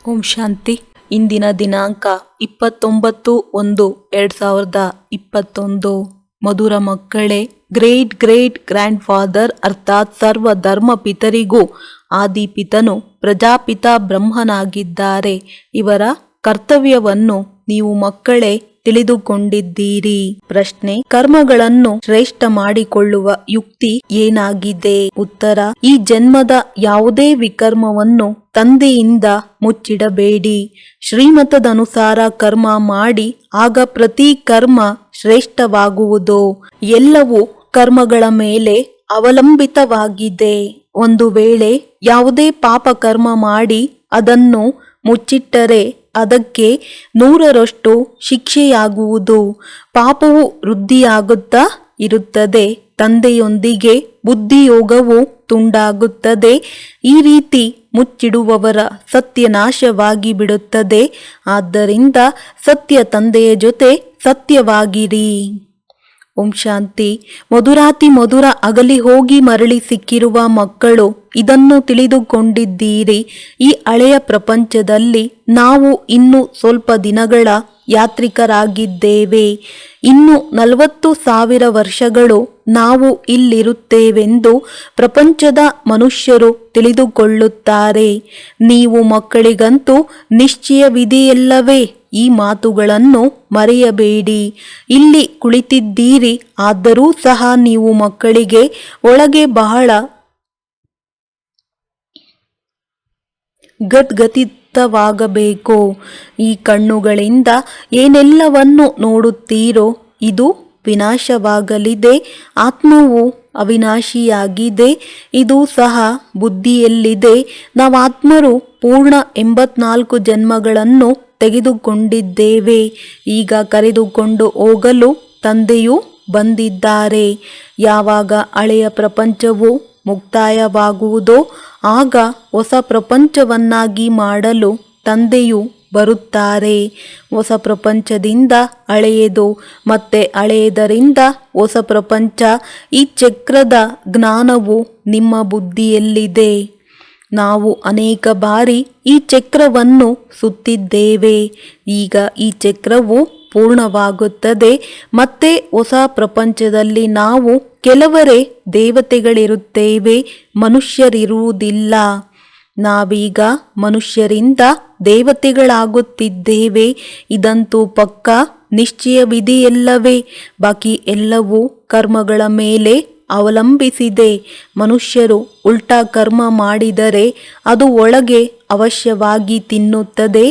ಓಂ ಶಾಂತಿ. ಇಂದಿನ ದಿನಾಂಕ 29/1/2021. ಮಧುರ ಮಕ್ಕಳೇ, ಗ್ರೇಟ್ ಗ್ರೇಟ್ ಗ್ರ್ಯಾಂಡ್ ಫಾದರ್ ಅರ್ಥಾತ್ ಸರ್ವ ಧರ್ಮ ಪಿತರಿಗೂ ಆದಿಪಿತನು ಪ್ರಜಾಪಿತ ಬ್ರಹ್ಮನಾಗಿದ್ದಾರೆ. ಇವರ ಕರ್ತವ್ಯವನ್ನು ನೀವು ಮಕ್ಕಳೇ ತಿಳಿದುಕೊಂಡಿದ್ದೀರಿ. ಪ್ರಶ್ನೆ: ಕರ್ಮಗಳನ್ನು ಶ್ರೇಷ್ಠ ಮಾಡಿಕೊಳ್ಳುವ ಯುಕ್ತಿ ಏನಾಗಿದೆ? ಉತ್ತರ: ಈ ಜನ್ಮದ ಯಾವುದೇ ವಿಕರ್ಮವನ್ನು ತಂದೆಯಿಂದ ಮುಚ್ಚಿಡಬೇಡಿ. ಶ್ರೀಮತದನುಸಾರ ಕರ್ಮ ಮಾಡಿ, ಆಗ ಪ್ರತಿ ಕರ್ಮ ಶ್ರೇಷ್ಠವಾಗುವುದು. ಎಲ್ಲವೂ ಕರ್ಮಗಳ ಮೇಲೆ ಅವಲಂಬಿತವಾಗಿದೆ. ಒಂದು ವೇಳೆ ಯಾವುದೇ ಪಾಪ ಕರ್ಮ ಮಾಡಿ ಅದನ್ನು ಮುಚ್ಚಿಟ್ಟರೆ ಅದಕ್ಕೆ 100ರಷ್ಟು ಶಿಕ್ಷೆಯಾಗುವುದು. ಪಾಪವು ವೃದ್ಧಿಯಾಗುತ್ತಾ ಇರುತ್ತದೆ. ತಂದೆಯೊಂದಿಗೆ ಬುದ್ಧಿಯೋಗವು ತುಂಡಾಗುತ್ತದೆ. ಈ ರೀತಿ ಮುಚ್ಚಿಡುವವರ ಸತ್ಯನಾಶವಾಗಿ ಬಿಡುತ್ತದೆ. ಆದ್ದರಿಂದ ಸತ್ಯ ತಂದೆಯ ಜೊತೆ ಸತ್ಯವಾಗಿರಿ. ಓಂ ಶಾಂತಿ. ಮಧುರಾತಿ ಮಧುರ ಅಗಲಿ ಹೋಗಿ ಮರಳಿ ಸಿಕ್ಕಿರುವ ಮಕ್ಕಳು ಇದನ್ನು ತಿಳಿದುಕೊಂಡಿದ್ದೀರಿ. ಈ ಹಳೆಯ ಪ್ರಪಂಚದಲ್ಲಿ ನಾವು ಇನ್ನು ಸ್ವಲ್ಪ ದಿನಗಳ ಯಾತ್ರಿಕರಾಗಿದ್ದೇವೆ. ಇನ್ನು 40,000 ವರ್ಷಗಳು ನಾವು ಇಲ್ಲಿರುತ್ತೇವೆಂದು ಪ್ರಪಂಚದ ಮನುಷ್ಯರು ತಿಳಿದುಕೊಳ್ಳುತ್ತಾರೆ. ನೀವು ಮಕ್ಕಳಿಗಂತೂ ನಿಶ್ಚಯವಿದೆಯಲ್ಲವೇ? ಈ ಮಾತುಗಳನ್ನು ಮರೆಯಬೇಡಿ. ಇಲ್ಲಿ ಕುಳಿತಿದ್ದೀರಿ, ಆದರೂ ಸಹ ನೀವು ಮಕ್ಕಳಿಗೆ ಒಳಗೆ ಬಹಳ ಗದ್ಗದಿತವಾಗಬೇಕು. ಈ ಕಣ್ಣುಗಳಿಂದ ಏನೆಲ್ಲವನ್ನು ನೋಡುತ್ತೀರೋ ಇದು ವಿನಾಶವಾಗಲಿದೆ. ಆತ್ಮವು ಅವಿನಾಶಿಯಾಗಿದೆ. ಇದು ಸಹ ಬುದ್ಧಿಯಲ್ಲಿದೆ. ನಾವಾತ್ಮರು ಪೂರ್ಣ 84 ಜನ್ಮಗಳನ್ನು ತೆಗೆದುಕೊಂಡಿದ್ದೇವೆ. ಈಗ ಕರೆದುಕೊಂಡು ಹೋಗಲು ತಂದೆಯು ಬಂದಿದ್ದಾರೆ. ಯಾವಾಗ ಹಳೆಯ ಪ್ರಪಂಚವು ಮುಕ್ತಾಯವಾಗುವುದೋ ಆಗ ಹೊಸ ಪ್ರಪಂಚವನ್ನಾಗಿ ಮಾಡಲು ತಂದೆಯು ಬರುತ್ತಾರೆ. ಹೊಸ ಪ್ರಪಂಚದಿಂದ ಹಳೆಯದು, ಮತ್ತೆ ಹಳೆಯದರಿಂದ ಹೊಸ ಪ್ರಪಂಚ. ಈ ಚಕ್ರದ ಜ್ಞಾನವು ನಿಮ್ಮ ಬುದ್ಧಿಯಲ್ಲಿದೆ. ನಾವು ಅನೇಕ ಬಾರಿ ಈ ಚಕ್ರವನ್ನು ಸುತ್ತಿದ್ದೇವೆ. ಈಗ ಈ ಚಕ್ರವು ಪೂರ್ಣವಾಗುತ್ತದೆ. ಮತ್ತೆ ಹೊಸ ಪ್ರಪಂಚದಲ್ಲಿ ನಾವು ಕೆಲವರೇ ದೇವತೆಗಳಿರುತ್ತೇವೆ, ಮನುಷ್ಯರಿರುವುದಿಲ್ಲ. ನಾವೀಗ ಮನುಷ್ಯರಿಂದ ದೇವತೆಗಳಾಗುತ್ತಿದ್ದೇವೆ. ಇದಂತೂ ಪಕ್ಕಾ ನಿಶ್ಚಯವಿದೆಯಲ್ಲವೇ? ಬಾಕಿ ಎಲ್ಲವೂ ಕರ್ಮಗಳ ಮೇಲೆ ಅವಲಂಬಿಸಿದೆ. ಮನುಷ್ಯರು ಉಲ್ಟಾ ಕರ್ಮ ಮಾಡಿದರೆ ಅದು ಒಳಗೆ ಅವಶ್ಯವಾಗಿ ತಿನ್ನುತ್ತದೆ.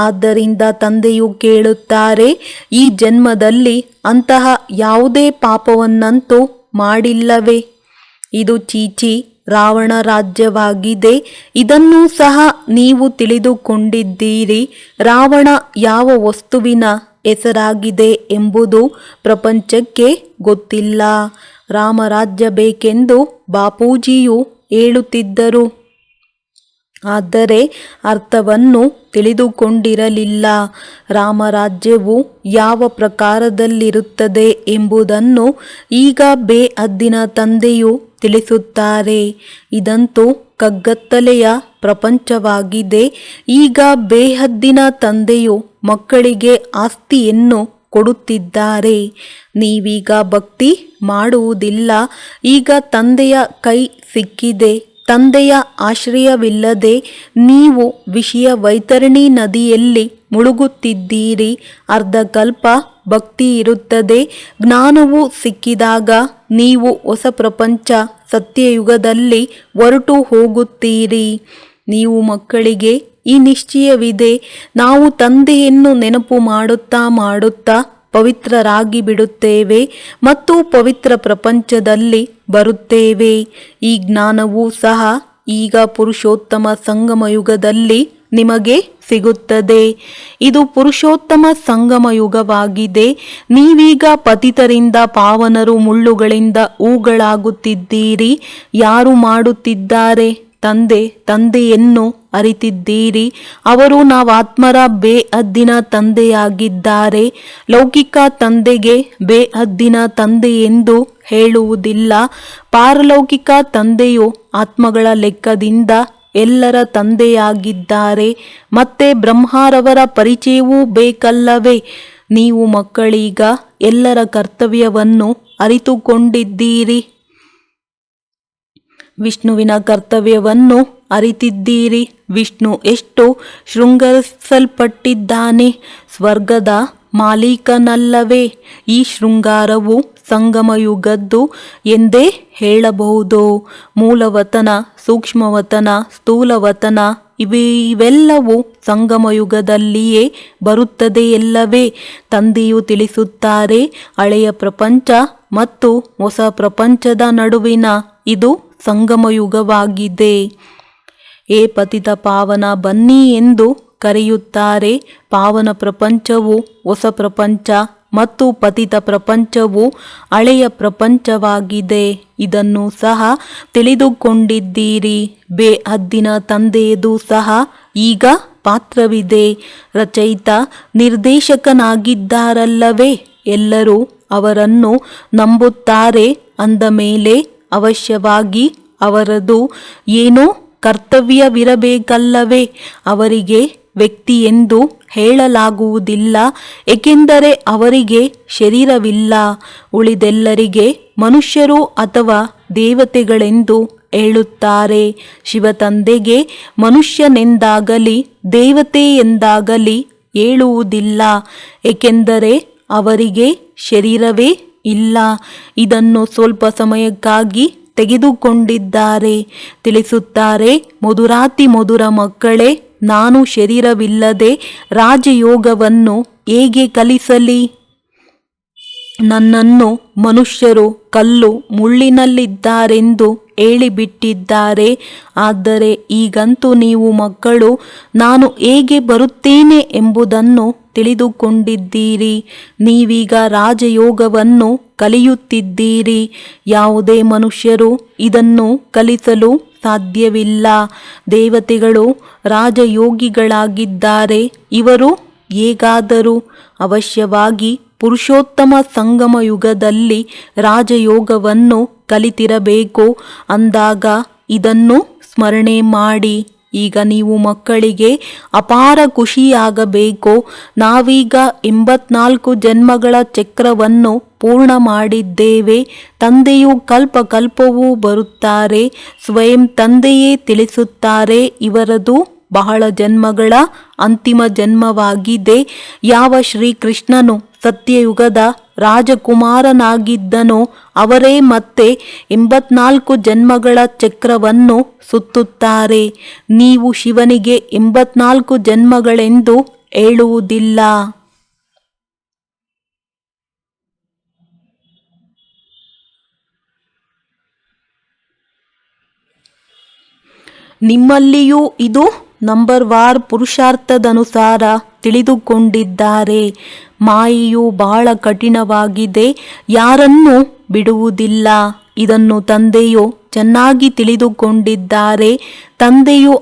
ಆದ್ದರಿಂದ ತಂದೆಯು ಕೇಳುತ್ತಾರೆ, ಈ ಜನ್ಮದಲ್ಲಿ ಅಂತಹ ಯಾವುದೇ ಪಾಪವನ್ನಂತೂ ಮಾಡಿಲ್ಲವೇ? ಇದು ಚೀಚಿ ರಾವಣ ರಾಜ್ಯವಾಗಿದೆ. ಇದನ್ನೂ ಸಹ ನೀವು ತಿಳಿದುಕೊಂಡಿದ್ದೀರಿ. ರಾವಣ ಯಾವ ವಸ್ತುವಿನ ಹೆಸರಾಗಿದೆ ಎಂಬುದು ಪ್ರಪಂಚಕ್ಕೆ ಗೊತ್ತಿಲ್ಲ. ರಾಮರಾಜ್ಯ ಬೇಕೆಂದು ಬಾಪೂಜಿಯು ಹೇಳುತ್ತಿದ್ದರು, ಆದರೆ ಅರ್ಥವನ್ನು ತಿಳಿದುಕೊಂಡಿರಲಿಲ್ಲ. ರಾಮರಾಜ್ಯವು ಯಾವ ಪ್ರಕಾರದಲ್ಲಿರುತ್ತದೆ ಎಂಬುದನ್ನು ಈಗ ಬೇಹದ್ದಿನ ತಂದೆಯು ತಿಳಿಸುತ್ತಾರೆ. ಇದಂತೂ ಕಗ್ಗತ್ತಲೆಯ ಪ್ರಪಂಚವಾಗಿದೆ. ಈಗ ಬೇಹದ್ದಿನ ತಂದೆಯು ಮಕ್ಕಳಿಗೆ ಆಸ್ತಿಯನ್ನು ಕೊಡುತ್ತಿದ್ದಾರೆ. ನೀವೀಗ ಭಕ್ತಿ ಮಾಡುವುದಿಲ್ಲ. ಈಗ ತಂದೆಯ ಕೈ ಸಿಕ್ಕಿದೆ. ತಂದೆಯ ಆಶ್ರಯವಿಲ್ಲದೆ ನೀವು ವಿಷಯ ವೈತರಣಿ ನದಿಯಲ್ಲಿ ಮುಳುಗುತ್ತಿದ್ದೀರಿ. ಅರ್ಧಕಲ್ಪ ಭಕ್ತಿ ಇರುತ್ತದೆ. ಜ್ಞಾನವು ಸಿಕ್ಕಿದಾಗ ನೀವು ಹೊಸ ಪ್ರಪಂಚ ಸತ್ಯಯುಗದಲ್ಲಿ ಹೊರಟು ಹೋಗುತ್ತೀರಿ. ನೀವು ಮಕ್ಕಳಿಗೆ ಈ ನಿಶ್ಚಯವಿದೆ, ನಾವು ತಂದೆಯನ್ನು ನೆನಪು ಮಾಡುತ್ತಾ ಮಾಡುತ್ತಾ ಪವಿತ್ರರಾಗಿ ಬಿಡುತ್ತೇವೆ ಮತ್ತು ಪವಿತ್ರ ಪ್ರಪಂಚದಲ್ಲಿ ಬರುತ್ತೇವೆ. ಈ ಜ್ಞಾನವೂ ಸಹ ಈಗ ಪುರುಷೋತ್ತಮ ಸಂಗಮ ಯುಗದಲ್ಲಿ ನಿಮಗೆ ಸಿಗುತ್ತದೆ. ಇದು ಪುರುಷೋತ್ತಮ ಸಂಗಮ ಯುಗವಾಗಿದೆ. ನೀವೀಗ ಪತಿತರಿಂದ ಪಾವನರು, ಮುಳ್ಳುಗಳಿಂದ ಹೂಗಳಾಗುತ್ತಿದ್ದೀರಿ. ಯಾರು ಮಾಡುತ್ತಿದ್ದಾರೆ? ತಂದೆಯನ್ನು ಅರಿತಿದ್ದೀರಿ. ಅವರು ನಾವಾತ್ಮರ ಬೇಹದ್ದಿನ ತಂದೆಯಾಗಿದ್ದಾರೆ. ಲೌಕಿಕ ತಂದೆಗೆ ಬೇಹದ್ದಿನ ತಂದೆ ಎಂದು ಹೇಳುವುದಿಲ್ಲ. ಪಾರಲೌಕಿಕ ತಂದೆಯು ಆತ್ಮಗಳ ಲೆಕ್ಕದಿಂದ ಎಲ್ಲರ ತಂದೆಯಾಗಿದ್ದಾರೆ. ಮತ್ತೆ ಬ್ರಹ್ಮರವರ ಪರಿಚಯವೂ ಬೇಕಲ್ಲವೇ? ನೀವು ಮಕ್ಕಳೀಗ ಎಲ್ಲರ ಕರ್ತವ್ಯವನ್ನು ಅರಿತುಕೊಂಡಿದ್ದೀರಿ. ವಿಷ್ಣುವಿನ ಕರ್ತವ್ಯವನ್ನು ಅರಿತಿದ್ದೀರಿ. ವಿಷ್ಣು ಎಷ್ಟು ಶೃಂಗರಿಸಲ್ಪಟ್ಟಿದ್ದಾನೆ. ಸ್ವರ್ಗದ ಮಾಲೀಕನಲ್ಲವೇ? ಈ ಶೃಂಗಾರವು ಸಂಗಮಯುಗದ್ದು ಎಂದೇ ಹೇಳಬಹುದು. ಮೂಲವತನ, ಸೂಕ್ಷ್ಮವತನ, ಸ್ಥೂಲವತನ ಇವೆಲ್ಲವೂ ಸಂಗಮಯುಗದಲ್ಲಿಯೇ ಬರುತ್ತದೆಯಲ್ಲವೇ? ತಂದೆಯು ತಿಳಿಸುತ್ತಾರೆ, ಹಳೆಯ ಪ್ರಪಂಚ ಮತ್ತು ಹೊಸ ಪ್ರಪಂಚದ ನಡುವಿನ ಇದು ಸಂಗಮಯುಗವಾಗಿದೆ. ಏ ಪತಿತ ಪಾವನ ಬನ್ನಿ ಎಂದು ಕರೆಯುತ್ತಾರೆ. ಪಾವನ ಪ್ರಪಂಚವು ಹೊಸ ಪ್ರಪಂಚ ಮತ್ತು ಪತಿತ ಪ್ರಪಂಚವು ಹಳೆಯ ಪ್ರಪಂಚವಾಗಿದೆ. ಇದನ್ನು ಸಹ ತಿಳಿದುಕೊಂಡಿದ್ದೀರಿ. ಬೇಹದ್ದಿನ ತಂದೆಯದು ಸಹ ಈಗ ಪಾತ್ರವಿದೆ. ರಚಯಿತ ನಿರ್ದೇಶಕನಾಗಿದ್ದಾರಲ್ಲವೇ? ಎಲ್ಲರೂ ಅವರನ್ನು ನಂಬುತ್ತಾರೆ ಅಂದ ಮೇಲೆ ಅವಶ್ಯವಾಗಿ ಅವರದು ಏನೋ ಕರ್ತವ್ಯವಿರಬೇಕಲ್ಲವೇ? ಅವರಿಗೆ ವ್ಯಕ್ತಿ ಎಂದು ಹೇಳಲಾಗುವುದಿಲ್ಲ, ಏಕೆಂದರೆ ಅವರಿಗೆ ಶರೀರವಿಲ್ಲ. ಉಳಿದೆಲ್ಲರಿಗೆ ಮನುಷ್ಯರು ಅಥವಾ ದೇವತೆಗಳೆಂದು ಹೇಳುತ್ತಾರೆ. ಶಿವತಂದೆಗೆ ಮನುಷ್ಯನೆಂದಾಗಲಿ ದೇವತೆ ಎಂದಾಗಲಿ ಹೇಳುವುದಿಲ್ಲ, ಏಕೆಂದರೆ ಅವರಿಗೆ ಶರೀರವೇ ಇಲ್ಲ. ಇದನ್ನು ಸ್ವಲ್ಪ ಸಮಯಕ್ಕಾಗಿ ತೆಗೆದುಕೊಂಡಿದ್ದಾರೆ. ತಿಳಿಸುತ್ತಾರೆ, ಮಧುರಾತಿ ಮಧುರ ಮಕ್ಕಳೇ, ನಾನು ಶರೀರವಿಲ್ಲದೆ ರಾಜಯೋಗವನ್ನು ಹೇಗೆ ಕಲಿಸಲಿ? ನನ್ನನ್ನು ಮನುಷ್ಯರು ಕಲ್ಲು ಮುಳ್ಳಿನಲ್ಲಿದ್ದಾರೆಂದು ಹೇಳಿಬಿಟ್ಟಿದ್ದಾರೆ. ಆದರೆ ಈಗಂತೂ ನೀವು ಮಕ್ಕಳು ನಾನು ಹೇಗೆ ಬರುತ್ತೇನೆ ಎಂಬುದನ್ನು ತಿಳಿದುಕೊಂಡಿದ್ದೀರಿ. ನೀವೀಗ ರಾಜಯೋಗವನ್ನು ಕಲಿಯುತ್ತಿದ್ದೀರಿ. ಯಾವುದೇ ಮನುಷ್ಯರು ಇದನ್ನು ಕಲಿಸಲು ಸಾಧ್ಯವಿಲ್ಲ. ದೇವತೆಗಳು ರಾಜಯೋಗಿಗಳಾಗಿದ್ದಾರೆ. ಇವರು ಹೇಗಾದರೂ ಅವಶ್ಯವಾಗಿ ಪುರುಷೋತ್ತಮ ಸಂಗಮ ಯುಗದಲ್ಲಿ ರಾಜಯೋಗವನ್ನು ಕಲಿತಿರಬೇಕು. ಅಂದಾಗ ಇದನ್ನು ಸ್ಮರಣೆ ಮಾಡಿ. ಈಗ ನೀವು ಮಕ್ಕಳಿಗೆ ಅಪಾರ ಖುಷಿಯಾಗಬೇಕು. ನಾವೀಗ 84 ಜನ್ಮಗಳ ಚಕ್ರವನ್ನು ಪೂರ್ಣ ಮಾಡಿದ್ದೇವೆ. ತಂದೆಯು ಕಲ್ಪ ಕಲ್ಪವೂ ಬರುತ್ತಾರೆ. ಸ್ವಯಂ ತಂದೆಯೇ ತಿಳಿಸುತ್ತಾರೆ, ಇವರದು ಬಹಳ ಜನ್ಮಗಳ ಅಂತಿಮ ಜನ್ಮವಾಗಿದೆ. ಯಾವ ಶ್ರೀಕೃಷ್ಣನು ಸತ್ಯಯುಗದ ರಾಜಕುಮಾರನಾಗಿದ್ದನೋ ಅವರೇ ಮತ್ತೆ 84 ಜನ್ಮಗಳ ಚಕ್ರವನ್ನು ಸುತ್ತುತ್ತಾರೆ. ನೀವು ಶಿವನಿಗೆ 84 ಜನ್ಮಗಳೆಂದು ಹೇಳುವುದಿಲ್ಲ. ನಿಮ್ಮಲ್ಲಿಯೂ ಇದು ನಂಬರ್ವಾರ್ ಪುರುಷಾರ್ಥದನುಸಾರ ತಿಳಿದುಕೊಂಡಿದ್ದಾರೆ. ಮಾಯೆಯು ಬಹಳ ಕಠಿಣವಾಗಿದೆ, ಯಾರನ್ನೂ ಬಿಡುವುದಿಲ್ಲ. ಇದನ್ನು ತಂದೆಯು ಚೆನ್ನಾಗಿ ತಿಳಿದುಕೊಂಡಿದ್ದಾರೆ. ತಂದೆಯು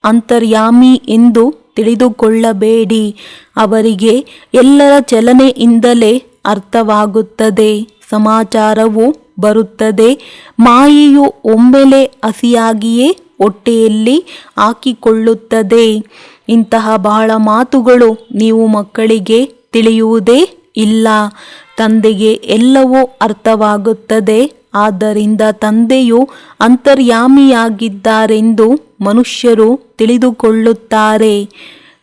ಅಂತರ್ಯಾಮಿ ಎಂದು ತಿಳಿದುಕೊಳ್ಳಬೇಡಿ. ಅವರಿಗೆ ಎಲ್ಲರ ಚಲನೆಯಿಂದಲೇ ಅರ್ಥವಾಗುತ್ತದೆ, ಸಮಾಚಾರವು ಬರುತ್ತದೆ. ಮಾಯೆಯು ಒಮ್ಮೆಲೆ ಹಸಿಯಾಗಿಯೇ ಹೊಟ್ಟೆಯಲ್ಲಿ ಹಾಕಿಕೊಳ್ಳುತ್ತದೆ. ಇಂತಹ ಬಹಳ ಮಾತುಗಳು ನೀವು ಮಕ್ಕಳಿಗೆ ತಿಳಿಯುವುದೇ ಇಲ್ಲ. ತಂದೆಗೆ ಎಲ್ಲವೂ ಅರ್ಥವಾಗುತ್ತದೆ. ಆದ್ದರಿಂದ ತಂದೆಯು ಅಂತರ್ಯಾಮಿಯಾಗಿದ್ದಾರೆಂದು ಮನುಷ್ಯರು ತಿಳಿದುಕೊಳ್ಳುತ್ತಾರೆ.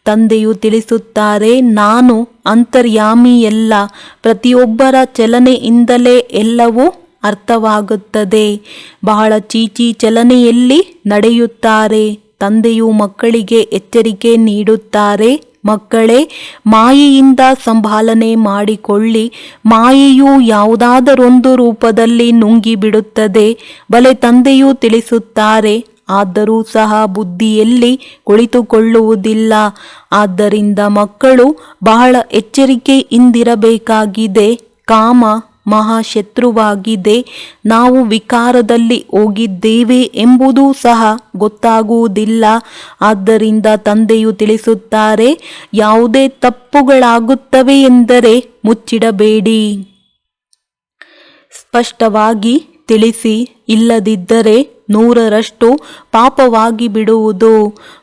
ತಂದೆಯು ತಿಳಿಸುತ್ತಾರೆ, ನಾನು ಅಂತರ್ಯಾಮಿಯಲ್ಲ. ಪ್ರತಿಯೊಬ್ಬರ ಚಲನೆಯಿಂದಲೇ ಎಲ್ಲವೂ ಅರ್ಥವಾಗುತ್ತದೆ. ಬಹಳ ಚೀಚಿ ಚಲನೆಯಲ್ಲಿ ನಡೆಯುತ್ತಾರೆ. ತಂದೆಯು ಮಕ್ಕಳಿಗೆ ಎಚ್ಚರಿಕೆ ನೀಡುತ್ತಾರೆ, ಮಕ್ಕಳೇ, ಮಾಯೆಯಿಂದ ಸಂಭಾಲನೆ ಮಾಡಿಕೊಳ್ಳಿ. ಮಾಯೆಯು ಯಾವುದಾದರೊಂದು ರೂಪದಲ್ಲಿ ನುಂಗಿಬಿಡುತ್ತದೆ. ಬಲೆ ತಂದೆಯು ತಿಳಿಸುತ್ತಾರೆ, ಆದರೂ ಸಹ ಬುದ್ಧಿಯಲ್ಲಿ ಕುಳಿತುಕೊಳ್ಳುವುದಿಲ್ಲ. ಆದ್ದರಿಂದ ಮಕ್ಕಳು ಬಹಳ ಎಚ್ಚರಿಕೆಯಿಂದಿರಬೇಕಾಗಿದೆ. ಕಾಮ ಮಹಾಶತ್ರುವಾಗಿದೆ. ನಾವು ವಿಕಾರದಲ್ಲಿ ಹೋಗಿದ್ದೇವೆ ಎಂಬುದೂ ಸಹ ಗೊತ್ತಾಗುವುದಿಲ್ಲ. ಆದ್ದರಿಂದ ತಂದೆಯು ತಿಳಿಸುತ್ತಾರೆ, ಯಾವುದೇ ತಪ್ಪುಗಳಾಗುತ್ತವೆ ಎಂದರೆ ಮುಚ್ಚಿಡಬೇಡಿ, ಸ್ಪಷ್ಟವಾಗಿ ತಿಳಿಸಿ. ಇಲ್ಲದಿದ್ದರೆ 100ರಷ್ಟು ಪಾಪವಾಗಿ ಬಿಡುವುದು.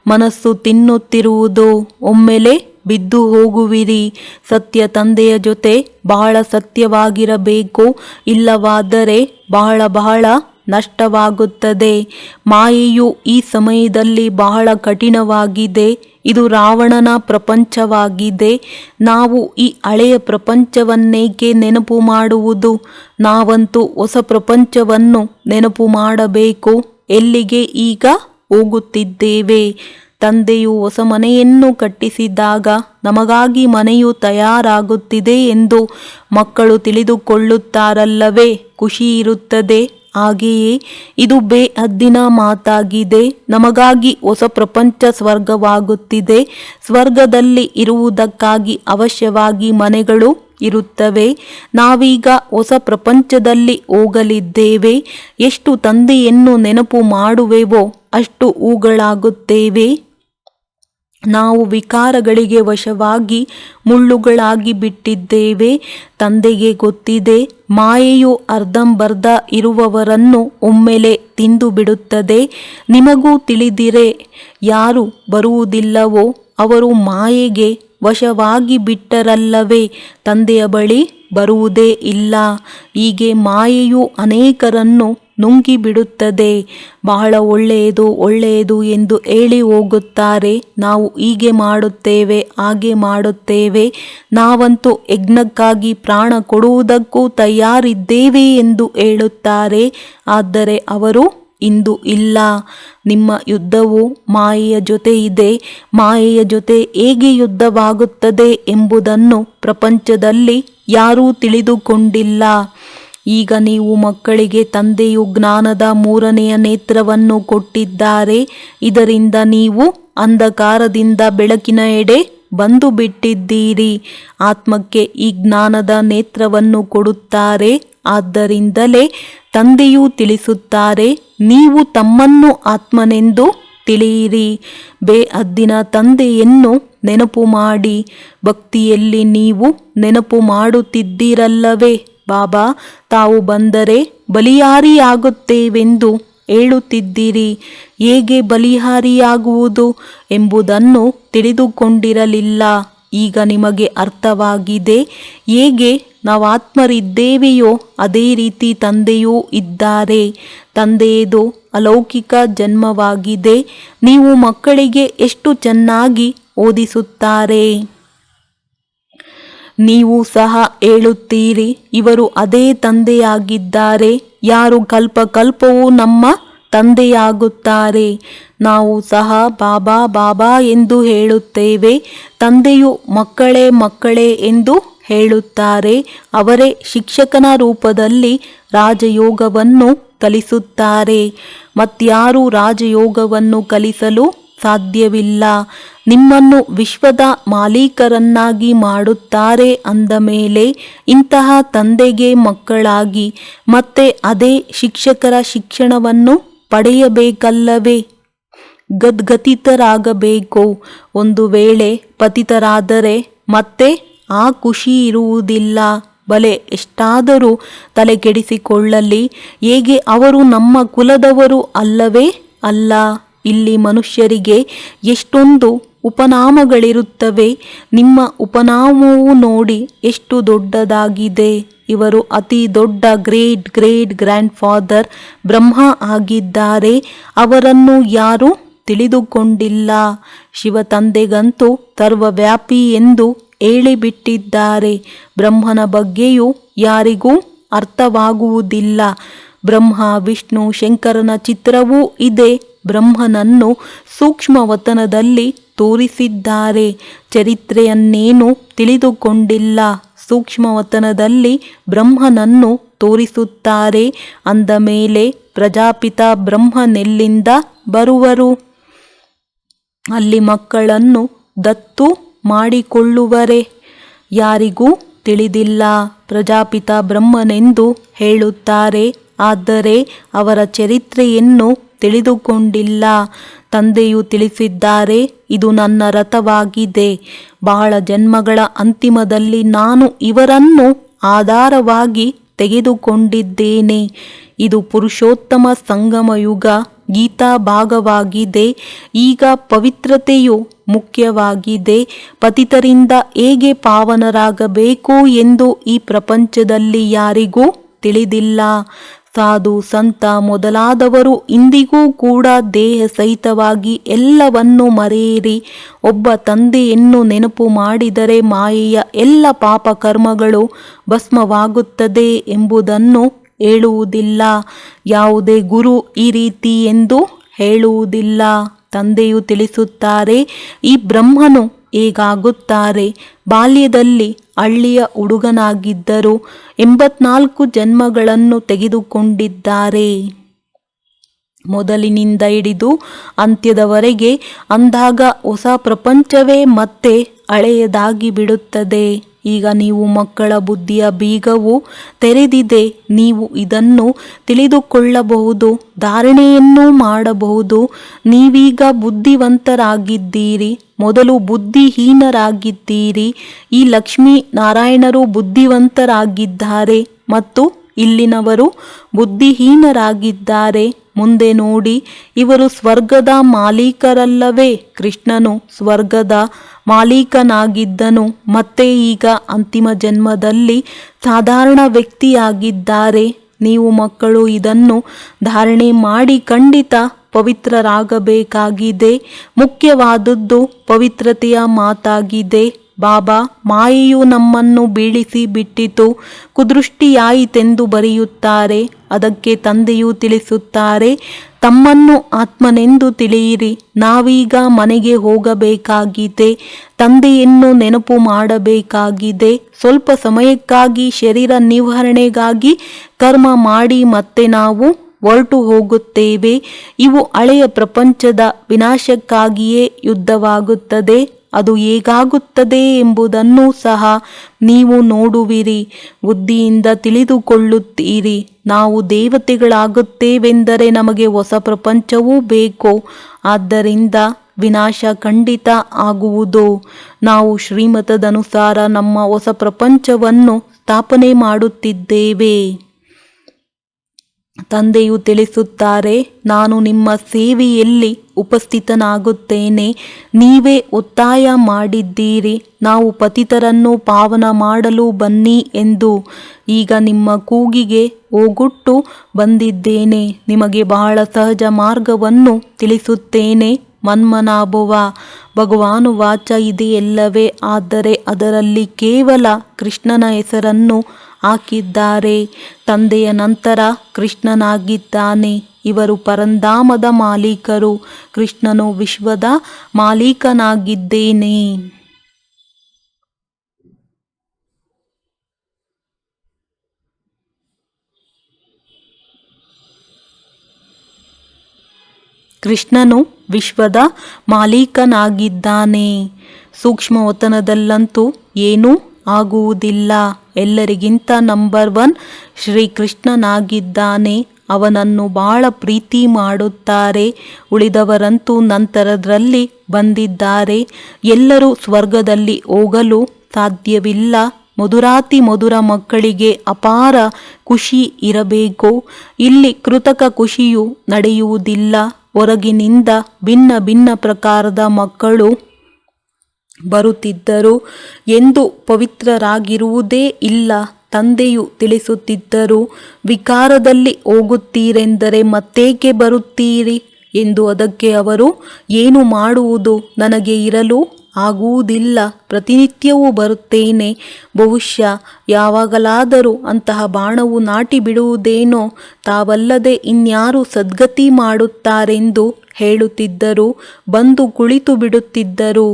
ಮನಸ್ಸು ತಿನ್ನುತ್ತಿರುವುದು, ಒಮ್ಮೆಲೆ ಬಿದ್ದು ಹೋಗುವಿರಿ. ಸತ್ಯ ತಂದೆಯ ಜೊತೆ ಬಹಳ ಸತ್ಯವಾಗಿರಬೇಕು, ಇಲ್ಲವಾದರೆ ಬಹಳ ನಷ್ಟವಾಗುತ್ತದೆ. ಮಾಯೆಯು ಈ ಸಮಯದಲ್ಲಿ ಬಹಳ ಕಠಿಣವಾಗಿದೆ. ಇದು ರಾವಣನ ಪ್ರಪಂಚವಾಗಿದೆ. ನಾವು ಈ ಹಳೆಯ ಪ್ರಪಂಚವನ್ನೇಕೆ ನೆನಪು ಮಾಡುವುದು? ನಾವಂತೂ ಹೊಸ ಪ್ರಪಂಚವನ್ನು ನೆನಪು ಮಾಡಬೇಕು. ಎಲ್ಲಿಗೆ ಈಗ ಹೋಗುತ್ತಿದ್ದೇವೆ? ತಂದೆಯು ಹೊಸ ಮನೆಯನ್ನು ಕಟ್ಟಿಸಿದಾಗ ನಮಗಾಗಿ ಮನೆಯು ತಯಾರಾಗುತ್ತಿದೆ ಎಂದು ಮಕ್ಕಳು ತಿಳಿದುಕೊಳ್ಳುತ್ತಾರಲ್ಲವೇ? ಖುಷಿ ಇರುತ್ತದೆ. ಹಾಗೆಯೇ ಇದು ಬೇಹದ್ದಿನ ಮಾತಾಗಿದೆ. ನಮಗಾಗಿ ಹೊಸ ಪ್ರಪಂಚ ಸ್ವರ್ಗವಾಗುತ್ತಿದೆ. ಸ್ವರ್ಗದಲ್ಲಿ ಇರುವುದಕ್ಕಾಗಿ ಅವಶ್ಯವಾಗಿ ಮನೆಗಳು ಇರುತ್ತವೆ. ನಾವೀಗ ಹೊಸ ಪ್ರಪಂಚದಲ್ಲಿ ಹೋಗಲಿದ್ದೇವೆ. ಎಷ್ಟು ತಂದೆಯನ್ನು ನೆನಪು ಮಾಡುವೆವೋ ಅಷ್ಟು ಹೂಗಳಾಗುತ್ತೇವೆ. ನಾವು ವಿಕಾರಗಳಿಗೆ ವಶವಾಗಿ ಮುಳ್ಳುಗಳಾಗಿ ಬಿಟ್ಟಿದ್ದೇವೆ. ತಂದೆಗೆ ಗೊತ್ತಿದೆ, ಮಾಯೆಯು ಅರ್ಧಂಬರ್ಧ ಇರುವವರನ್ನು ಒಮ್ಮೆಲೆ ತಿಂದು ಬಿಡುತ್ತದೆ. ನಿಮಗೂ ತಿಳಿದಿರೆ, ಯಾರು ಬರುವುದಿಲ್ಲವೋ ಅವರು ಮಾಯೆಗೆ ವಶವಾಗಿ ಬಿಟ್ಟರಲ್ಲವೇ ತಂದೆಯ ಬಳಿ ಬರುವುದೇ ಇಲ್ಲ. ಹೀಗೆ ಮಾಯೆಯು ಅನೇಕರನ್ನು ನುಂಗಿಬಿಡುತ್ತದೆ. ಬಹಳ ಒಳ್ಳೆಯದು ಎಂದು ಹೇಳಿ ಹೋಗುತ್ತಾರೆ. ನಾವು ಹೀಗೆ ಮಾಡುತ್ತೇವೆ, ಹಾಗೆ ಮಾಡುತ್ತೇವೆ, ನಾವಂತೂ ಯಜ್ಞಕ್ಕಾಗಿ ಪ್ರಾಣ ಕೊಡುವುದಕ್ಕೂ ತಯಾರಿದ್ದೇವೆ ಎಂದು ಹೇಳುತ್ತಾರೆ. ಆದರೆ ಅವರು ಇಂದು ಇಲ್ಲ. ನಿಮ್ಮ ಯುದ್ಧವು ಮಾಯೆಯ ಜೊತೆ ಇದೆ. ಮಾಯೆಯ ಜೊತೆ ಹೇಗೆ ಯುದ್ಧವಾಗುತ್ತದೆ ಎಂಬುದನ್ನು ಪ್ರಪಂಚದಲ್ಲಿ ಯಾರೂ ತಿಳಿದುಕೊಂಡಿಲ್ಲ. ಈಗ ನೀವು ಮಕ್ಕಳಿಗೆ ತಂದೆಯು ಜ್ಞಾನದ 3ನೆಯ ನೇತ್ರವನ್ನು ಕೊಟ್ಟಿದ್ದಾರೆ. ಇದರಿಂದ ನೀವು ಅಂಧಕಾರದಿಂದ ಬೆಳಕಿನ ಎಡೆ ಬಂದು ಬಿಟ್ಟಿದ್ದೀರಿ. ಆತ್ಮಕ್ಕೆ ಈ ಜ್ಞಾನದ ನೇತ್ರವನ್ನು ಕೊಡುತ್ತಾರೆ. ಆದ್ದರಿಂದಲೇ ತಂದೆಯು ತಿಳಿಸುತ್ತಾರೆ, ನೀವು ತಮ್ಮನ್ನು ಆತ್ಮನೆಂದು ತಿಳಿಯಿರಿ. ಬೇಹದ್ದಿನ ತಂದೆಯನ್ನು ನೆನಪು ಮಾಡಿ. ಭಕ್ತಿಯಲ್ಲಿ ನೀವು ನೆನಪು ಮಾಡುತ್ತಿದ್ದೀರಲ್ಲವೇ? ಬಾಬಾ ತಾವು ಬಂದರೆ ಬಲಿಹಾರಿಯಾಗುತ್ತೇವೆಂದು ಹೇಳುತ್ತಿದ್ದೀರಿ. ಹೇಗೆ ಬಲಿಹಾರಿಯಾಗುವುದು ಎಂಬುದನ್ನು ತಿಳಿದುಕೊಂಡಿರಲಿಲ್ಲ. ಈಗ ನಿಮಗೆ ಅರ್ಥವಾಗಿದೆ. ಹೇಗೆ ನಾವು ಆತ್ಮರಿದ್ದೇವೆಯೋ ಅದೇ ರೀತಿ ತಂದೆಯೂ ಇದ್ದಾರೆ. ತಂದೆಯದು ಅಲೌಕಿಕ ಜನ್ಮವಾಗಿದೆ. ನೀವು ಮಕ್ಕಳಿಗೆ ಎಷ್ಟು ಚೆನ್ನಾಗಿ ಓದಿಸುತ್ತಾರೆ. ನೀವು ಸಹ ಹೇಳುತ್ತೀರಿ, ಇವರು ಅದೇ ತಂದೆಯಾಗಿದ್ದಾರೆ. ಯಾರು ಕಲ್ಪಕಲ್ಪವೂ ನಮ್ಮ ತಂದೆಯಾಗುತ್ತಾರೆ. ನಾವು ಸಹ ಬಾಬಾ ಬಾಬಾ ಎಂದು ಹೇಳುತ್ತೇವೆ. ತಂದೆಯು ಮಕ್ಕಳೇ ಎಂದು ಹೇಳುತ್ತಾರೆ. ಅವರೇ ಶಿಕ್ಷಕನ ರೂಪದಲ್ಲಿ ರಾಜಯೋಗವನ್ನು ಕಲಿಸುತ್ತಾರೆ. ಮತ್ಯಾರೂ ರಾಜಯೋಗವನ್ನು ಕಲಿಸಲು ಸಾಧ್ಯವಿಲ್ಲ. ನಿಮ್ಮನ್ನು ವಿಶ್ವದ ಮಾಲೀಕರನ್ನಾಗಿ ಮಾಡುತ್ತಾರೆ ಅಂದ ಮೇಲೆ ಇಂತಹ ತಂದೆಗೆ ಮಕ್ಕಳಾಗಿ ಮತ್ತೆ ಅದೇ ಶಿಕ್ಷಕರ ಶಿಕ್ಷಣವನ್ನು ಪಡೆಯಬೇಕಲ್ಲವೇ? ಗದ್ಗತಿತರಾಗಬೇಕು. ಒಂದು ವೇಳೆ ಪತಿತರಾದರೆ ಮತ್ತೆ ಆ ಖುಷಿ ಇರುವುದಿಲ್ಲ. ಬಲೆ ಎಷ್ಟಾದರೂ ತಲೆ ಕೆಡಿಸಿಕೊಳ್ಳಲಿ. ಹೇಗೆ ಅವರು ನಮ್ಮ ಕುಲದವರು ಅಲ್ಲವೇ ಅಲ್ಲ. ಇಲ್ಲಿ ಮನುಷ್ಯರಿಗೆ ಎಷ್ಟೊಂದು ಉಪನಾಮಗಳಿರುತ್ತವೆ. ನಿಮ್ಮ ಉಪನಾಮವು ನೋಡಿ ಎಷ್ಟು ದೊಡ್ಡದಾಗಿದೆ. ಇವರು ಅತಿ ದೊಡ್ಡ ಗ್ರೇಟ್ ಗ್ರ್ಯಾಂಡ್ ಫಾದರ್ ಬ್ರಹ್ಮ ಆಗಿದ್ದಾರೆ. ಅವರನ್ನು ಯಾರೂ ತಿಳಿದುಕೊಂಡಿಲ್ಲ. ಶಿವ ತಂದೆಗಂತೂ ಸರ್ವವ್ಯಾಪಿ ಎಂದು ಹೇಳಿಬಿಟ್ಟಿದ್ದಾರೆ. ಬ್ರಹ್ಮನ ಬಗ್ಗೆಯೂ ಯಾರಿಗೂ ಅರ್ಥವಾಗುವುದಿಲ್ಲ. ಬ್ರಹ್ಮ ವಿಷ್ಣು ಶಂಕರನ ಚಿತ್ರವೂ ಇದೆ. ಬ್ರಹ್ಮನನ್ನು ಸೂಕ್ಷ್ಮವತನದಲ್ಲಿ ತೋರಿಸಿದ್ದಾರೆ. ಚರಿತ್ರೆಯನ್ನೇನು ತಿಳಿದುಕೊಂಡಿಲ್ಲ. ಸೂಕ್ಷ್ಮವತನದಲ್ಲಿ ಬ್ರಹ್ಮನನ್ನು ತೋರಿಸುತ್ತಾರೆ. ಅಂದ ಮೇಲೆ ಪ್ರಜಾಪಿತ ಬ್ರಹ್ಮನೆಲ್ಲಿಂದ ಬರುವರು? ಅಲ್ಲಿ ಮಕ್ಕಳನ್ನು ದತ್ತು ಮಾಡಿಕೊಳ್ಳುವರೆ? ಯಾರಿಗೂ ತಿಳಿದಿಲ್ಲ. ಪ್ರಜಾಪಿತ ಬ್ರಹ್ಮನೆಂದು ಹೇಳುತ್ತಾರೆ. ಆದರೆ ಅವರ ಚರಿತ್ರೆಯನ್ನು ತಿಳಿದುಕೊಂಡಿಲ್ಲ. ತಂದೆಯು ತಿಳಿಸಿದ್ದಾರೆ, ಇದು ನನ್ನ ರಥವಾಗಿದೆ. ಬಹಳ ಜನ್ಮಗಳ ಅಂತಿಮದಲ್ಲಿ ನಾನು ಇವರನ್ನು ಆಧಾರವಾಗಿ ತೆಗೆದುಕೊಂಡಿದ್ದೇನೆ. ಇದು ಪುರುಷೋತ್ತಮ ಸಂಗಮ ಯುಗ ಗೀತಾ ಭಾಗವಾಗಿದೆ. ಈಗ ಪವಿತ್ರತೆಯು ಮುಖ್ಯವಾಗಿದೆ. ಪತಿತರಿಂದ ಹೇಗೆ ಪಾವನರಾಗಬೇಕು ಎಂದು ಈ ಪ್ರಪಂಚದಲ್ಲಿ ಯಾರಿಗೂ ತಿಳಿದಿಲ್ಲ. ಸಾಧು ಸಂತ ಮೊದಲಾದವರು ಇಂದಿಗೂ ಕೂಡ ದೇಹ ಸಹಿತವಾಗಿ ಎಲ್ಲವನ್ನು ಮರೆಯಿರಿ. ಒಬ್ಬ ತಂದೆಯನ್ನು ನೆನಪು ಮಾಡಿದರೆ ಮಾಯೆಯ ಎಲ್ಲ ಪಾಪ ಕರ್ಮಗಳು ಭಸ್ಮವಾಗುತ್ತದೆ ಎಂಬುದನ್ನು ಹೇಳುವುದಿಲ್ಲ. ಯಾವುದೇ ಗುರು ಈ ರೀತಿ ಎಂದು ಹೇಳುವುದಿಲ್ಲ. ತಂದೆಯು ತಿಳಿಸುತ್ತಾರೆ, ಈ ಬ್ರಹ್ಮನು ಹೇಗಾಗುತ್ತಾರೆ. ಬಾಲ್ಯದಲ್ಲಿ ಹಳ್ಳಿಯ ಹುಡುಗನಾಗಿದ್ದರು. 84 ಜನ್ಮಗಳನ್ನು ತೆಗೆದುಕೊಂಡಿದ್ದಾರೆ. ಮೊದಲಿನಿಂದ ಹಿಡಿದು ಅಂತ್ಯದವರೆಗೆ ಅಂದಾಗ ಹೊಸ ಪ್ರಪಂಚವೇ ಮತ್ತೆ ಹಳೆಯದಾಗಿ ಬಿಡುತ್ತದೆ. ಈಗ ನೀವು ಮಕ್ಕಳ ಬುದ್ಧಿಯ ಬೀಗವು ತೆರೆದಿದೆ. ನೀವು ಇದನ್ನು ತಿಳಿದುಕೊಳ್ಳಬಹುದು, ಧಾರಣೆಯನ್ನು ಮಾಡಬಹುದು. ನೀವೀಗ ಬುದ್ಧಿವಂತರಾಗಿದ್ದೀರಿ. ಮೊದಲು ಬುದ್ಧಿಹೀನರಾಗಿದ್ದೀರಿ. ಈ ಲಕ್ಷ್ಮೀ ನಾರಾಯಣರು ಬುದ್ಧಿವಂತರಾಗಿದ್ದಾರೆ ಮತ್ತು ಇಲ್ಲಿನವರು ಬುದ್ಧಿಹೀನರಾಗಿದ್ದಾರೆ. ಮುಂದೆ ನೋಡಿ, ಇವರು ಸ್ವರ್ಗದ ಮಾಲೀಕರಲ್ಲವೇ? ಕೃಷ್ಣನು ಸ್ವರ್ಗದ ಮಾಲೀಕನಾಗಿದ್ದನು. ಮತ್ತೆ ಈಗ ಅಂತಿಮ ಜನ್ಮದಲ್ಲಿ ಸಾಧಾರಣ ವ್ಯಕ್ತಿಯಾಗಿದ್ದಾರೆ. ನೀವು ಮಕ್ಕಳು ಇದನ್ನು ಧಾರಣೆ ಮಾಡಿ ಖಂಡಿತ ಪವಿತ್ರರಾಗಬೇಕಾಗಿದೆ. ಮುಖ್ಯವಾದದ್ದು ಪವಿತ್ರತೆಯ ಮಾತಾಗಿದೆ. ಬಾಬಾ, ಮಾಯೆಯು ನಮ್ಮನ್ನು ಬೀಳಿಸಿ ಬಿಟ್ಟಿತು, ಕುದೃಷ್ಟಿಯಾಯಿತೆಂದು ಬರೆಯುತ್ತಾರೆ. ಅದಕ್ಕೆ ತಂದೆಯು ತಿಳಿಸುತ್ತಾರೆ, ತಮ್ಮನ್ನು ಆತ್ಮನೆಂದು ತಿಳಿಯಿರಿ. ನಾವೀಗ ಮನೆಗೆ ಹೋಗಬೇಕಾಗಿದೆ. ತಂದೆಯನ್ನು ನೆನಪು ಮಾಡಬೇಕಾಗಿದೆ. ಸ್ವಲ್ಪ ಸಮಯಕ್ಕಾಗಿ ಶರೀರ ನಿರ್ವಹಣೆಗಾಗಿ ಕರ್ಮ ಮಾಡಿ ಮತ್ತೆ ನಾವು ಹೊರಟು ಹೋಗುತ್ತೇವೆ. ಇವು ಹಳೆಯ ಪ್ರಪಂಚದ ವಿನಾಶಕ್ಕಾಗಿಯೇ ಯುದ್ಧವಾಗುತ್ತದೆ. ಅದು ಹೇಗಾಗುತ್ತದೆ ಎಂಬುದನ್ನು ಸಹ ನೀವು ನೋಡುವಿರಿ. ಬುದ್ಧಿಯಿಂದ ತಿಳಿದುಕೊಳ್ಳುತ್ತೀರಿ. ನಾವು ದೇವತೆಗಳಾಗುತ್ತೇವೆಂದರೆ ನಮಗೆ ಹೊಸ ಪ್ರಪಂಚವೂ ಬೇಕು. ಆದ್ದರಿಂದ ವಿನಾಶ ಖಂಡಿತ ಆಗುವುದು. ನಾವು ಶ್ರೀಮತದನುಸಾರ ನಮ್ಮ ಹೊಸ ಪ್ರಪಂಚವನ್ನು ಸ್ಥಾಪನೆ ಮಾಡುತ್ತಿದ್ದೇವೆ. ತಂದೆಯು ತಿಳಿಸುತ್ತಾರೆ, ನಾನು ನಿಮ್ಮ ಸೇವೆಯಲ್ಲಿ ಉಪಸ್ಥಿತನಾಗುತ್ತೇನೆ. ನೀವೇ ಒತ್ತಾಯ ಮಾಡಿದ್ದೀರಿ, ನಾವು ಪತಿತರನ್ನು ಪಾವನ ಮಾಡಲು ಬನ್ನಿ ಎಂದು. ಈಗ ನಿಮ್ಮ ಕೂಗಿಗೆ ಓಗೊಟ್ಟು ಬಂದಿದ್ದೇನೆ. ನಿಮಗೆ ಬಹಳ ಸಹಜ ಮಾರ್ಗವನ್ನು ತಿಳಿಸುತ್ತೇನೆ. ಮನ್ಮನಾಭವ ಭಗವಾನುವಾಚ ಇದೆಯಲ್ಲವೇ? ಆದರೆ ಅದರಲ್ಲಿ ಕೇವಲ ಕೃಷ್ಣನ ಹೆಸರನ್ನು ಹಾಕಿದ್ದಾರೆ. ತಂದೆಯ ನಂತರ ಕೃಷ್ಣನಾಗಿದ್ದಾನೆ. ಇವರು ಪರಂಧಾಮದ ಮಾಲೀಕರು. ಕೃಷ್ಣನು ವಿಶ್ವದ ಮಾಲೀಕನಾಗಿದ್ದೇನೆ. ಕೃಷ್ಣನು ವಿಶ್ವದ ಮಾಲೀಕನಾಗಿದ್ದಾನೆ. ಸೂಕ್ಷ್ಮವತನದಲ್ಲಂತೂ ಏನೂ ಆಗುವುದಿಲ್ಲ. ಎಲ್ಲರಿಗಿಂತ ನಂಬರ್ 1 ಶ್ರೀಕೃಷ್ಣನಾಗಿದ್ದಾನೆ. ಅವನನ್ನು ಬಹಳ ಪ್ರೀತಿ ಮಾಡುತ್ತಾರೆ. ಉಳಿದವರಂತೂ ನಂತರದಲ್ಲಿ ಬಂದಿದ್ದಾರೆ. ಎಲ್ಲರೂ ಸ್ವರ್ಗದಲ್ಲಿ ಹೋಗಲು ಸಾಧ್ಯವಿಲ್ಲ. ಮಧುರಾತಿ ಮಧುರ ಮಕ್ಕಳಿಗೆ ಅಪಾರ ಖುಷಿ ಇರಬೇಕು. ಇಲ್ಲಿ ಕೃತಕ ಖುಷಿಯು ನಡೆಯುವುದಿಲ್ಲ. ಹೊರಗಿನಿಂದ ಭಿನ್ನ ಭಿನ್ನ ಪ್ರಕಾರದ ಮಕ್ಕಳು ಬರುತ್ತಿದ್ದರು ಎಂದು ಪವಿತ್ರರಾಗಿರುವುದೇ ಇಲ್ಲ. ತಂದೆಯು ತಿಳಿಸುತ್ತಿದ್ದರು, ವಿಕಾರದಲ್ಲಿ ಹೋಗುತ್ತೀರೆಂದರೆ ಮತ್ತೇಕೆ ಬರುತ್ತೀರಿ ಎಂದು. ಅದಕ್ಕೆ ಅವರು, ಏನು ಮಾಡುವುದು, ನನಗೆ ಇರಲು ಆಗುವುದಿಲ್ಲ. ಪ್ರತಿನಿತ್ಯವೂ ಬರುತ್ತೇನೆ. ಬಹುಶಃ ಯಾವಾಗಲಾದರೂ ಅಂತಹ ಬಾಣವು ನಾಟಿ ಬಿಡುವುದೇನೋ. ತಾವಲ್ಲದೆ ಇನ್ಯಾರು ಸದ್ಗತಿ ಮಾಡುತ್ತಾರೆಂದು ಹೇಳುತ್ತಿದ್ದರು. ಬಂದು ಕುಳಿತು ಬಿಡುತ್ತಿದ್ದರು.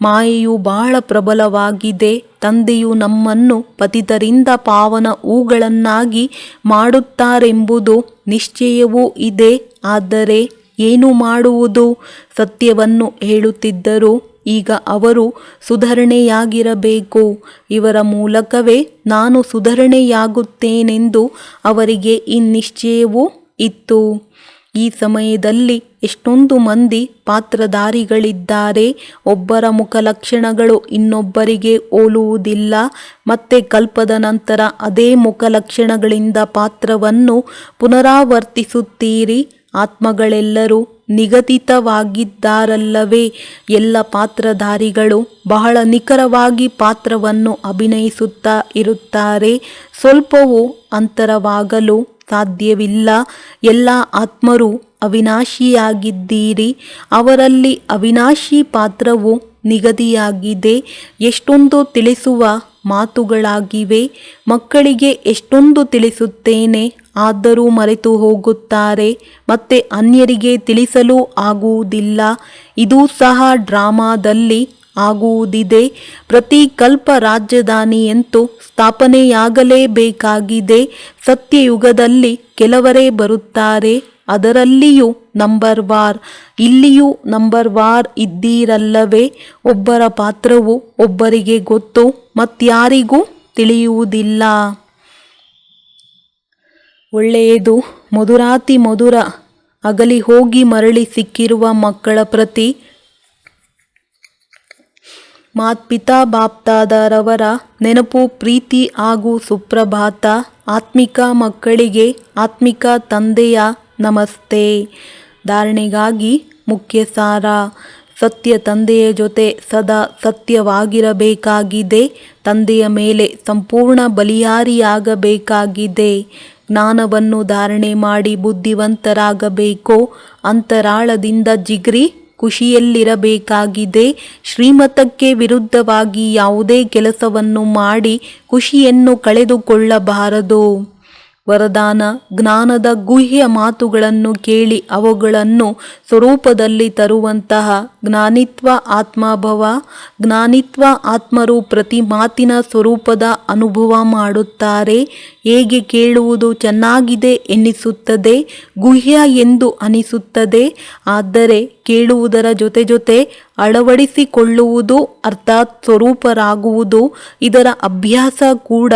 ಮಾಯೆಯು ಬಹಳ ಪ್ರಬಲವಾಗಿದೆ. ತಂದೆಯು ನಮ್ಮನ್ನು ಪತಿತರಿಂದ ಪಾವನ ಹೂಗಳನ್ನಾಗಿ ಮಾಡುತ್ತಾರೆಂಬುದು ನಿಶ್ಚಯವೂ ಇದೆ. ಆದರೆ ಏನು ಮಾಡುವುದು? ಸತ್ಯವನ್ನು ಹೇಳುತ್ತಿದ್ದರು. ಈಗ ಅವರು ಸುಧಾರಣೆಯಾಗಿರಬೇಕು. ಇವರ ಮೂಲಕವೇ ನಾನು ಸುಧಾರಣೆಯಾಗುತ್ತೇನೆಂದು ಅವರಿಗೆ ಈ ನಿಶ್ಚಯವೂ ಇತ್ತು. ಈ ಸಮಯದಲ್ಲಿ ಎಷ್ಟೊಂದು ಮಂದಿ ಪಾತ್ರಧಾರಿಗಳಿದ್ದಾರೆ. ಒಬ್ಬರ ಮುಖಲಕ್ಷಣಗಳು ಇನ್ನೊಬ್ಬರಿಗೆ ಹೋಲುವುದಿಲ್ಲ. ಮತ್ತೆ ಕಲ್ಪದ ನಂತರ ಅದೇ ಮುಖಲಕ್ಷಣಗಳಿಂದ ಪಾತ್ರವನ್ನು ಪುನರಾವರ್ತಿಸುತ್ತೀರಿ. ಆತ್ಮಗಳೆಲ್ಲರೂ ನಿಗದಿತವಾಗಿದ್ದಾರಲ್ಲವೇ? ಎಲ್ಲ ಪಾತ್ರಧಾರಿಗಳು ಬಹಳ ನಿಖರವಾಗಿ ಪಾತ್ರವನ್ನು ಅಭಿನಯಿಸುತ್ತಾ ಇರುತ್ತಾರೆ. ಸ್ವಲ್ಪವೂ ಅಂತರವಾಗಲು ಸಾಧ್ಯವಿಲ್ಲ. ಎಲ್ಲ ಆತ್ಮರು ಅವಿನಾಶಿಯಾಗಿದ್ದೀರಿ. ಅವರಲ್ಲಿ ಅವಿನಾಶಿ ಪಾತ್ರವು ನಿಗದಿಯಾಗಿದೆ. ಎಷ್ಟೊಂದು ತಿಳಿಸುವ ಮಾತುಗಳಾಗಿವೆ. ಮಕ್ಕಳಿಗೆ ಎಷ್ಟೊಂದು ತಿಳಿಸುತ್ತೇನೆ, ಆದರೂ ಮರೆತು ಹೋಗುತ್ತಾರೆ. ಮತ್ತೆ ಅನ್ಯರಿಗೆ ತಿಳಿಸಲು ಆಗುವುದಿಲ್ಲ. ಇದೂ ಸಹ ಡ್ರಾಮಾದಲ್ಲಿ ಆಗುವುದಿದೆ. ಪ್ರತಿ ಕಲ್ಪ ರಾಜಧಾನಿಯಂತೂ ಸ್ಥಾಪನೆಯಾಗಲೇಬೇಕಾಗಿದೆ. ಸತ್ಯಯುಗದಲ್ಲಿ ಕೆಲವರೇ ಬರುತ್ತಾರೆ, ಅದರಲ್ಲಿಯೂ ನಂಬರ್ ವಾರ್. ಇಲ್ಲಿಯೂ ನಂಬರ್ ವಾರ್ ಇದ್ದೀರಲ್ಲವೇ? ಒಬ್ಬರ ಪಾತ್ರವು ಒಬ್ಬರಿಗೆ ಗೊತ್ತು, ಮತ್ಯಾರಿಗೂ ತಿಳಿಯುವುದಿಲ್ಲ. ಒಳ್ಳೆಯದು. ಮಧುರಾತಿ ಮಧುರ ಅಗಲಿ ಹೋಗಿ ಮರಳಿ ಸಿಕ್ಕಿರುವ ಮಕ್ಕಳ ಪ್ರತಿ ಮಾತ್ಪಿತಾ ಬಾಪ್ದಾದರವರ ನೆನಪು, ಪ್ರೀತಿ ಹಾಗೂ ಸುಪ್ರಭಾತ. ಆತ್ಮಿಕ ಮಕ್ಕಳಿಗೆ ಆತ್ಮಿಕ ತಂದೆಯ ನಮಸ್ತೆ. ಧಾರಣೆಗಾಗಿ ಮುಖ್ಯ ಸಾರ: ಸತ್ಯ ತಂದೆಯ ಜೊತೆ ಸದಾ ಸತ್ಯವಾಗಿರಬೇಕಾಗಿದೆ. ತಂದೆಯ ಮೇಲೆ ಸಂಪೂರ್ಣ ಬಲಿಯಾರಿಯಾಗಬೇಕಾಗಿದೆ. ಜ್ಞಾನವನ್ನು ಧಾರಣೆ ಮಾಡಿ ಬುದ್ಧಿವಂತರಾಗಬೇಕು. ಅಂತರಾಳದಿಂದ ಜಿಗ್ರಿ ಖುಷಿಯಲ್ಲಿರಬೇಕಾಗಿದೆ. ಶ್ರೀಮತಕ್ಕೆ ವಿರುದ್ಧವಾಗಿ ಯಾವುದೇ ಕೆಲಸವನ್ನು ಮಾಡಿ ಖುಷಿಯನ್ನು ಕಳೆದುಕೊಳ್ಳಬಾರದು. ವರದಾನ: ಜ್ಞಾನದ ಗುಹ್ಯ ಮಾತುಗಳನ್ನು ಕೇಳಿ ಅವುಗಳನ್ನು ಸ್ವರೂಪದಲ್ಲಿ ತರುವಂತಹ ಜ್ಞಾನಿತ್ವ ಆತ್ಮಭವ. ಜ್ಞಾನಿತ್ವ ಆತ್ಮರು ಪ್ರತಿ ಮಾತಿನ ಸ್ವರೂಪದ ಅನುಭವ ಮಾಡುತ್ತಾರೆ. ಹೇಗೆ ಕೇಳುವುದು ಚೆನ್ನಾಗಿದೆ ಎನ್ನಿಸುತ್ತದೆ, ಗುಹ್ಯ ಎಂದು ಅನಿಸುತ್ತದೆ. ಆದರೆ ಕೇಳುವುದರ ಜೊತೆ ಜೊತೆ ಅಳವಡಿಸಿಕೊಳ್ಳುವುದು ಅರ್ಥಾತ್ ಸ್ವರೂಪರಾಗುವುದು ಇದರ ಅಭ್ಯಾಸ ಕೂಡ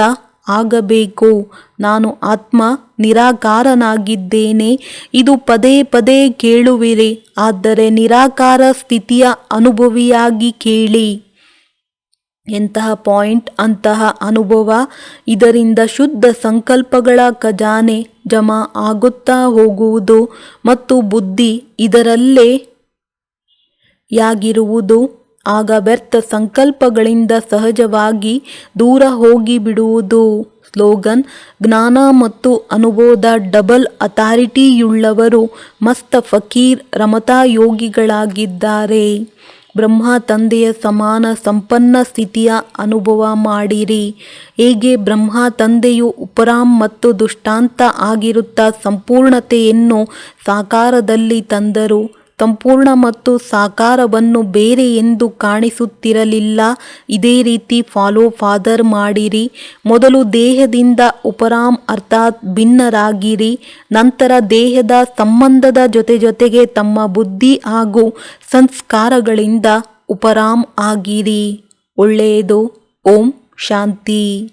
ಆಗಬೇಕು. ನಾನು ಆತ್ಮ ನಿರಾಕಾರನಾಗಿದ್ದೇನೆ. ಇದು ಪದೇ ಪದೇ ಕೇಳುವಿರಿ, ಆದರೆ ನಿರಾಕಾರ ಸ್ಥಿತಿಯ ಅನುಭವಿಯಾಗಿ ಕೇಳಿ. ಎಂತಹ ಪಾಯಿಂಟ್, ಅಂತಹ ಅನುಭವ. ಇದರಿಂದ ಶುದ್ಧ ಸಂಕಲ್ಪಗಳ ಖಜಾನೆ ಜಮಾ ಆಗುತ್ತಾ ಹೋಗುವುದು ಮತ್ತು ಬುದ್ಧಿ ಇದರಲ್ಲೇ ಯಾಗಿರುವುದು. ಆಗ ವ್ಯರ್ಥ ಸಂಕಲ್ಪಗಳಿಂದ ಸಹಜವಾಗಿ ದೂರ ಹೋಗಿಬಿಡುವುದು. ಸ್ಲೋಗನ್: ಜ್ಞಾನ ಮತ್ತು ಅನುಭವದ ಡಬಲ್ ಅಥಾರಿಟಿಯುಳ್ಳವರು ಮಸ್ತ ಫಕೀರ್ ರಮತಾ ಯೋಗಿಗಳಾಗಿದ್ದಾರೆ. ಬ್ರಹ್ಮ ತಂದೆಯ ಸಮಾನ ಸಂಪನ್ನ ಸ್ಥಿತಿಯ ಅನುಭವ ಮಾಡಿರಿ. ಹೇಗೆ ಬ್ರಹ್ಮ ತಂದೆಯು ಉಪರಾಮ್ ಮತ್ತು ದುಷ್ಟಾಂತ ಆಗಿರುತ್ತಾ ಸಂಪೂರ್ಣತೆಯನ್ನು ಸಾಕಾರದಲ್ಲಿ ತಂದರು. ಸಂಪೂರ್ಣ ಮತ್ತು ಸಾಕಾರವನ್ನು ಬೇರೆ ಎಂದು ಕಾಣಿಸುತ್ತಿರಲಿಲ್ಲ. ಇದೇ ರೀತಿ ಫಾಲೋ ಫಾದರ್ ಮಾಡಿರಿ. ಮೊದಲು ದೇಹದಿಂದ ಉಪರಾಮ್ ಅರ್ಥಾತ್ ಭಿನ್ನರಾಗಿರಿ. ನಂತರ ದೇಹದ ಸಂಬಂಧದ ಜೊತೆಗೆ ತಮ್ಮ ಬುದ್ಧಿ ಹಾಗೂ ಸಂಸ್ಕಾರಗಳಿಂದ ಉಪರಾಮ್ ಆಗಿರಿ. ಒಳ್ಳೆಯದು. ಓಂ ಶಾಂತಿ.